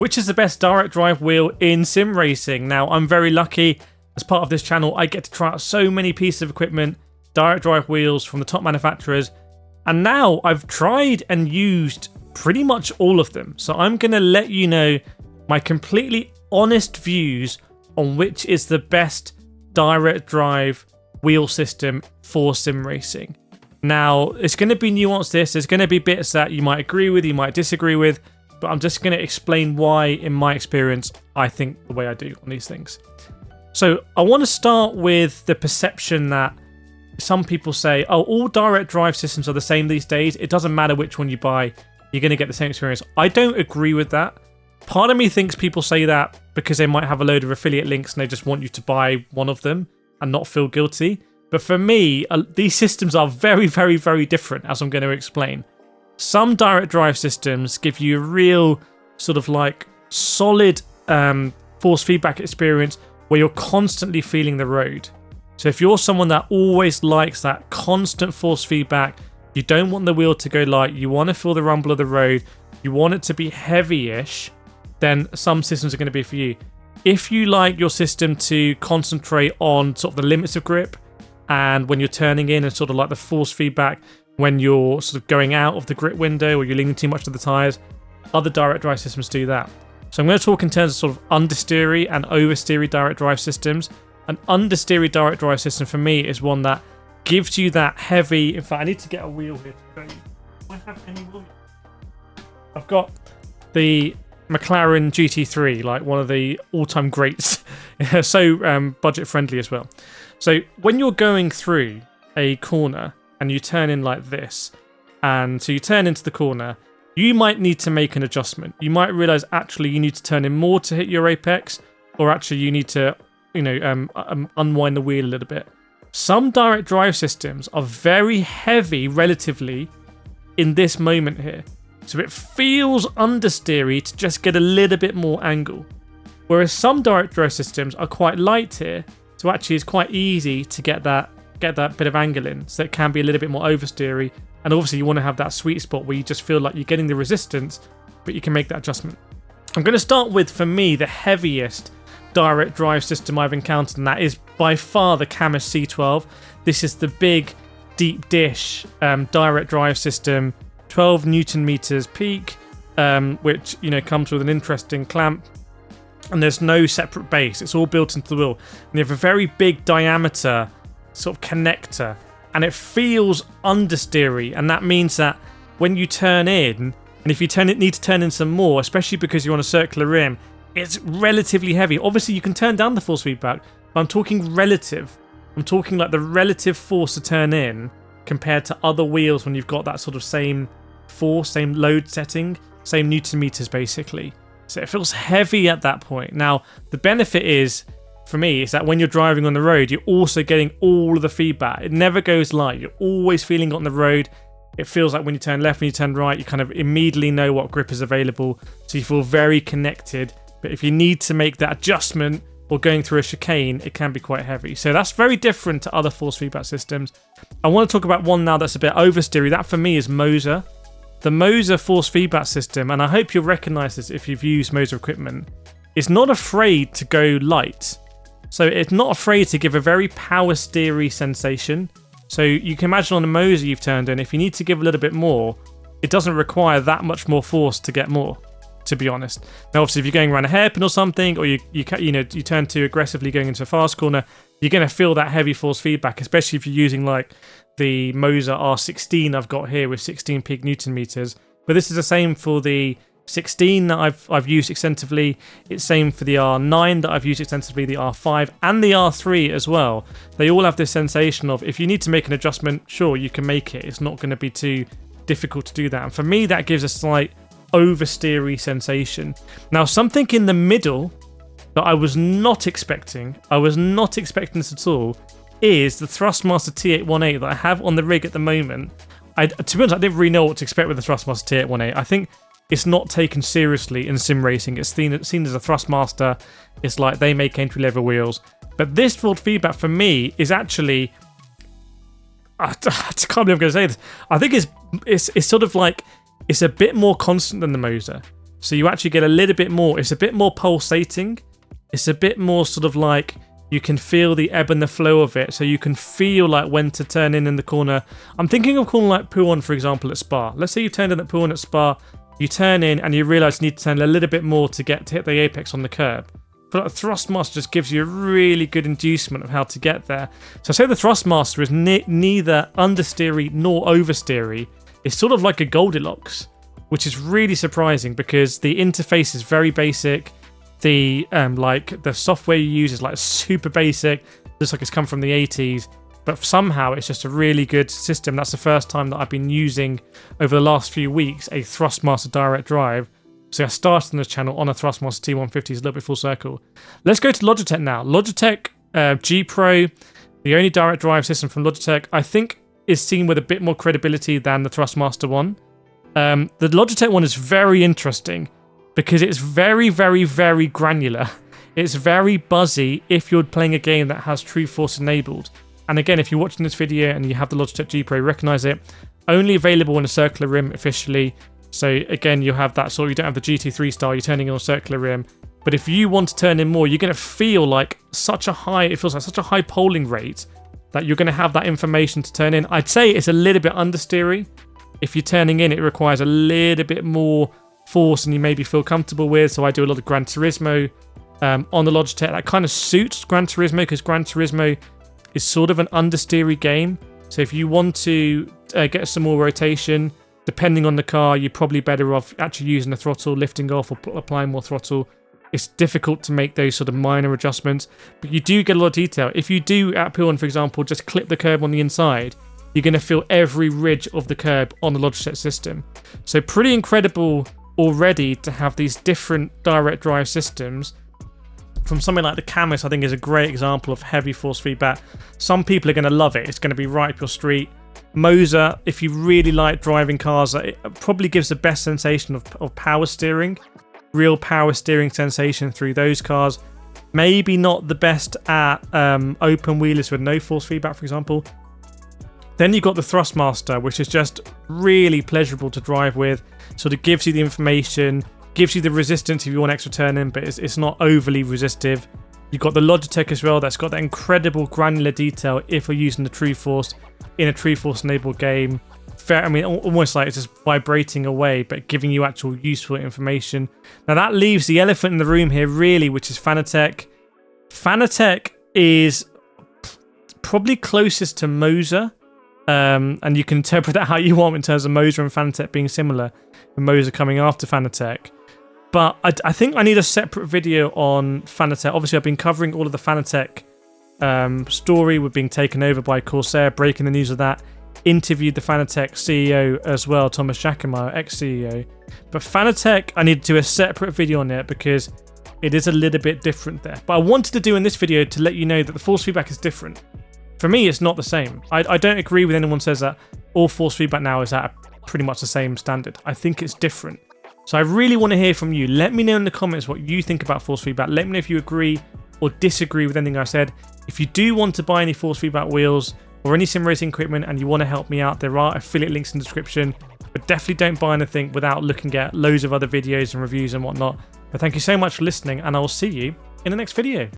which is the best direct drive wheel in sim racing? Now, I'm very lucky. As part of this channel, I get to try out so many pieces of equipment, direct drive wheels from the top manufacturers, and now I've tried and used pretty much all of them. So I'm going to let you know my completely honest views on which is the best direct drive wheel system for sim racing. Now, it's going to be nuanced this. There's going to be bits that you might agree with, you might disagree with, but I'm just going to explain why, in my experience, I think the way I do on these things. So I want to start with the perception that some people say, oh, all direct drive systems are the same these days. It doesn't matter which one you buy. You're going to get the same experience. I don't agree with that. Part of me thinks people say that because they might have a load of affiliate links and they just want you to buy one of them and not feel guilty. But for me, these systems are very, very, very different, as I'm going to explain. Some direct drive systems give you a real sort of like solid force feedback experience where you're constantly feeling the road. So if you're someone that always likes that constant force feedback, you don't want the wheel to go light, you want to feel the rumble of the road, you want it to be heavy-ish, then some systems are going to be for you. If you like your system to concentrate on sort of the limits of grip, and when you're turning in and sort of like the force feedback when you're sort of going out of the grip window or you're leaning too much to the tyres, other direct drive systems do that. So I'm going to talk in terms of sort of understeery and oversteery direct drive systems. An understeery direct drive system for me is one that gives you that heavy... In fact, I need to get a wheel here to show you. Do I have any wheel? I've got the McLaren GT3, like one of the all-time greats. So budget friendly as well. So when you're going through a corner and you turn in like this, and so you turn into the corner, you might need to make an adjustment. You might realize actually you need to turn in more to hit your apex, or actually you need to, unwind the wheel a little bit. Some direct drive systems are very heavy relatively in this moment here. So it feels understeery to just get a little bit more angle. Whereas some direct drive systems are quite light here, so actually it's quite easy to get that bit of angle in. So it can be a little bit more oversteery. And obviously you want to have that sweet spot where you just feel like you're getting the resistance, but you can make that adjustment. I'm going to start with, for me, the heaviest direct drive system I've encountered, and that is by far the Camus C12. This is the big deep dish direct drive system, 12 Newton meters peak, which comes with an interesting clamp, and there's no separate base. It's all built into the wheel, and you have a very big diameter sort of connector, and it feels understeery, and that means that when you turn in, and if you need to turn in some more, especially because you're on a circular rim, it's relatively heavy. Obviously, you can turn down the force feedback, but I'm talking relative. I'm talking like the relative force to turn in compared to other wheels when you've got that sort of same force, same load setting, same Newton meters basically. So it feels heavy at that point. Now, the benefit is, for me, is that when you're driving on the road, you're also getting all of the feedback. It never goes light. You're always feeling it on the road. It feels like when you turn left and you turn right, you kind of immediately know what grip is available. So you feel very connected. But if you need to make that adjustment or going through a chicane, it can be quite heavy. So that's very different to other force feedback systems. I want to talk about one now that's a bit oversteery. That for me is Moza. The Moza force feedback system, and I hope you'll recognize this if you've used Moza equipment, is not afraid to go light. So it's not afraid to give a very power steery sensation. So you can imagine on a Moza you've turned in, if you need to give a little bit more, it doesn't require that much more force to get more, to be honest. Now, obviously, if you're going around a hairpin or something, or you turn too aggressively going into a fast corner, you're going to feel that heavy force feedback, especially if you're using like the Moza R16 I've got here with 16 peak Newton meters. But this is the same for the 16 that I've used extensively. It's same for the R9 that I've used extensively, the R5 and the R3 as well. They all have this sensation of, if you need to make an adjustment, sure, you can make it. It's not going to be too difficult to do that. And for me, that gives a slight oversteery sensation. Now, something in the middle that I was not expecting this at all, is the Thrustmaster T818 that I have on the rig at the moment. To be honest, I didn't really know what to expect with the Thrustmaster T818. I think it's not taken seriously in sim racing. It's seen as a Thrustmaster. It's like they make entry-level wheels. But this force feedback for me is actually... I can't believe I'm going to say this. I think it's sort of like... It's a bit more constant than the Moza. So you actually get a little bit more. It's a bit more pulsating. It's a bit more sort of like you can feel the ebb and the flow of it. So you can feel like when to turn in the corner. I'm thinking of calling like Puon, for example, at Spa. Let's say you turned in at Puon at Spa. You turn in and you realise you need to turn a little bit more to hit the apex on the curb. But like, Thrustmaster just gives you a really good inducement of how to get there. So I say the Thrustmaster is neither understeery nor oversteery. It's sort of like a Goldilocks, which is really surprising because the interface is very basic. The the software you use is like super basic. Looks like it's come from the 80s. But somehow it's just a really good system. That's the first time that I've been using, over the last few weeks, a Thrustmaster direct drive. So I started on this channel on a Thrustmaster T818, it's a little bit full circle. Let's go to Logitech now. Logitech G Pro, the only direct drive system from Logitech, I think is seen with a bit more credibility than the Thrustmaster one. The Logitech one is very interesting because it's very, very, very granular. It's very buzzy if you're playing a game that has True Force enabled. And again, if you're watching this video and you have the Logitech G Pro, recognize it. Only available in a circular rim officially. So again, you have that sort of, you don't have the GT3 style, you're turning on a circular rim. But if you want to turn in more, you're going to feel like it feels like such a high polling rate that you're going to have that information to turn in. I'd say it's a little bit understeery. If you're turning in, it requires a little bit more force than you maybe feel comfortable with. So I do a lot of Gran Turismo on the Logitech. That kind of suits Gran Turismo because Gran Turismo is sort of an understeery game. So if you want to get some more rotation, depending on the car, you're probably better off actually using the throttle, lifting off or applying more throttle. It's difficult to make those sort of minor adjustments, but you do get a lot of detail. If you do, at Puon, for example, just clip the curb on the inside, you're going to feel every ridge of the curb on the Logitech system. So pretty incredible already to have these different direct drive systems. From something like the Camus, I think is a great example of heavy force feedback. Some people are going to love it. It's going to be right up your street. Moza, if you really like driving cars, it probably gives the best sensation of power steering. Real power steering sensation through those cars. Maybe not the best at open wheelers with no force feedback, for example. Then you've got the Thrustmaster, which is just really pleasurable to drive with. Sort of gives you the information, gives you the resistance if you want extra turn in, but it's not overly resistive. You've got the Logitech as well, that's got that incredible granular detail if you're using the True Force in a True Force enabled game. I mean, almost like it's just vibrating away, but giving you actual useful information. Now that leaves the elephant in the room here, really, which is Fanatec. Fanatec is probably closest to Moza, and you can interpret that how you want in terms of Moza and Fanatec being similar, and Moza coming after Fanatec. But I think I need a separate video on Fanatec. Obviously, I've been covering all of the Fanatec story with being taken over by Corsair, breaking the news of that. Interviewed the Fanatec CEO as well, Thomas Jackemeyer, ex-CEO. But Fanatec, I need to do a separate video on it because it is a little bit different there. But I wanted to do in this video to let you know that the force feedback is different. For me, it's not the same. I don't agree with anyone who says that all force feedback now is at pretty much the same standard. I think it's different. So I really want to hear from you. Let me know in the comments what you think about force feedback. Let me know if you agree or disagree with anything I said. If you do want to buy any force feedback wheels or any sim racing equipment and you want to help me out, there are affiliate links in the description. But definitely don't buy anything without looking at loads of other videos and reviews and whatnot. But thank you so much for listening, and I will see you in the next video.